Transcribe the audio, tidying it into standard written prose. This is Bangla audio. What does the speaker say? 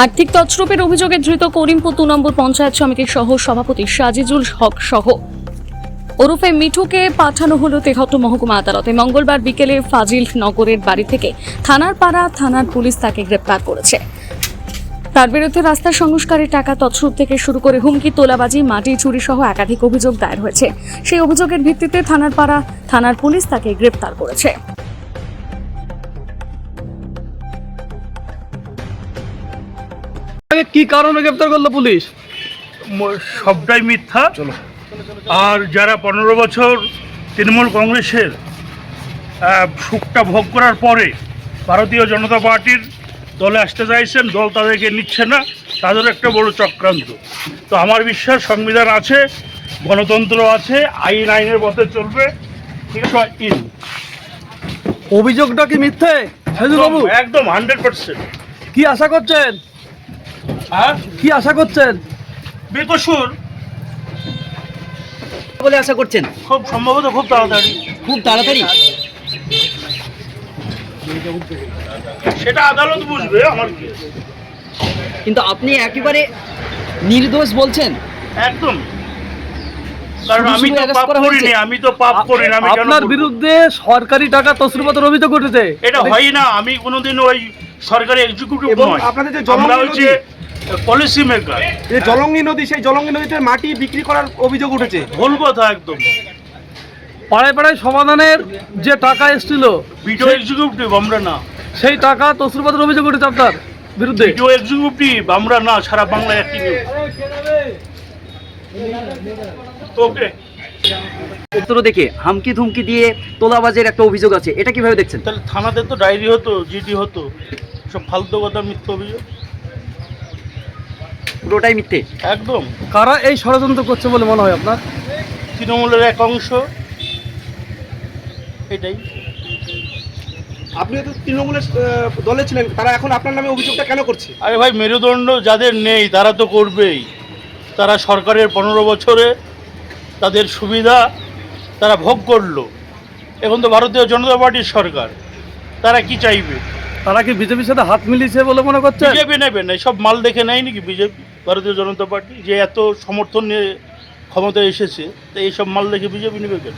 আর্থিক তছরূপের অভিযোগে ধৃত করিমপুর 2 নম্বর পঞ্চায়েত সমিতির সহ সভাপতি সাজিজুল হক সহ ওরফে মিঠুকে পাঠানো হলো তেহট্ট মহকুমা আদালতে। মঙ্গলবার বিকেলে ফাজিল নগরের বাড়ি থেকে থানার পাড়া থানার পুলিশ তাকে গ্রেপ্তার করেছে। তার বিরুদ্ধে রাস্তা সংস্কারের টাকা তছরূপ থেকে শুরু করে হুমকি, তোলাবাজি, মাটি চুরি সহ একাধিক অভিযোগ দায়ের হয়েছে। সেই অভিযোগের ভিত্তিতে থানার পাড়া থানার পুলিশ তাকে গ্রেপ্তার করেছে। কি কারণে গ্রেফতার করলো পুলিশ? সবটাই মিথ্যা। আর যারা 15 বছর তৃণমূল কংগ্রেসের সুখটা ভোগ করার পরে ভারতীয় জনতা পার্টির দলে আসতে চাইছেন, দল তাদেরকে নিচ্ছে না, তাদের একটা বড় চক্রান্ত। তো আমার বিশ্বাস সংবিধান আছে, গণতন্ত্র আছে, আইনের পথে চলবে। ঠিক আছে, অভিযোগটা কি মিথ্যে? বাবু একদম 100%। কি আশা করছেন? হ্যাঁ, কি আশা করছেন? বেকসুর বলে আশা করছেন? খুব সম্ভবত খুব তাড়াতাড়ি। খুব তাড়াতাড়ি? সেটা আদালত বুঝবে, আমার কি। কিন্তু আপনি একেবারে নির্দোষ বলছেন। একদম, কারণ শুধু আমি তো arrest পাপ করা হয়েছে। করিনি, আমি তো পাপ করিনি। আমি কেন আপনার করব? বিরুদ্ধে সরকারি টাকা তছরূপের অভিযোগ উঠেছে। এটা হয় না। আমি কোনোদিন ওই সরকারি এক্সিকিউটিভ এবং নয়, আপনাদের যে আমরা জলঙ্গি হচ্ছে পলিসি মেকার। যে জলঙ্গি নদী, সেই জলঙ্গি নদীতে মাটি বিক্রি করার অভিযোগ উঠেছে। ভুল কথা একদম। পাড়ায় পাড়ায় সমাধানের যে টাকা এসেছিল, ভিডিও এক্সিকিউটিভ আমরা না। সেই টাকা তছরূপের অভিযোগ উঠেছে আপনার বিরুদ্ধে। ভিডিও এক্সিকিউটিভ আমরা না, সারা বাংলায় একই নিউজ। ওকে, উত্তর দেখে হামকি ধুমকি দিয়ে তোলাবাজের একটা অভিযোগ আছে, এটা কিভাবে দেখছেন? তাহলে থানাতে তো ডায়েরি হতো, জিডি হতো। সব ফালতু কথা, মিথ্যা অভিযোগ, পুরোটাই মিথ্যে। একদম। কারা এই ষড়যন্ত্র করছে বলে মনে হয় আপনার? তৃণমূলের এক অংশ, এটাই। আপনি তো তৃণমূলের দলে ছিলেন, তারা এখন আপনার নামে অভিযোগটা কেন করছে? আরে ভাই, মেরুদণ্ড যাদের নেই তারা তো করবেই। তারা সরকারের 15 বছরে তাদের সুবিধা তারা ভোগ করলো। এখন তো ভারতীয় জনতা পার্টির সরকার, তারা কি চাইবে? তারা কি বিজেপির সাথে হাত মিলিয়েছে বলে মনে করছেন? বিজেপি নেবে না, সব মাল দেখে নেয় নাকি বিজেপি? ভারতীয় জনতা পার্টি যে এত সমর্থন নিয়ে ক্ষমতায় এসেছে, তো এইসব মাল দেখে বিজেপি নেবে কেন?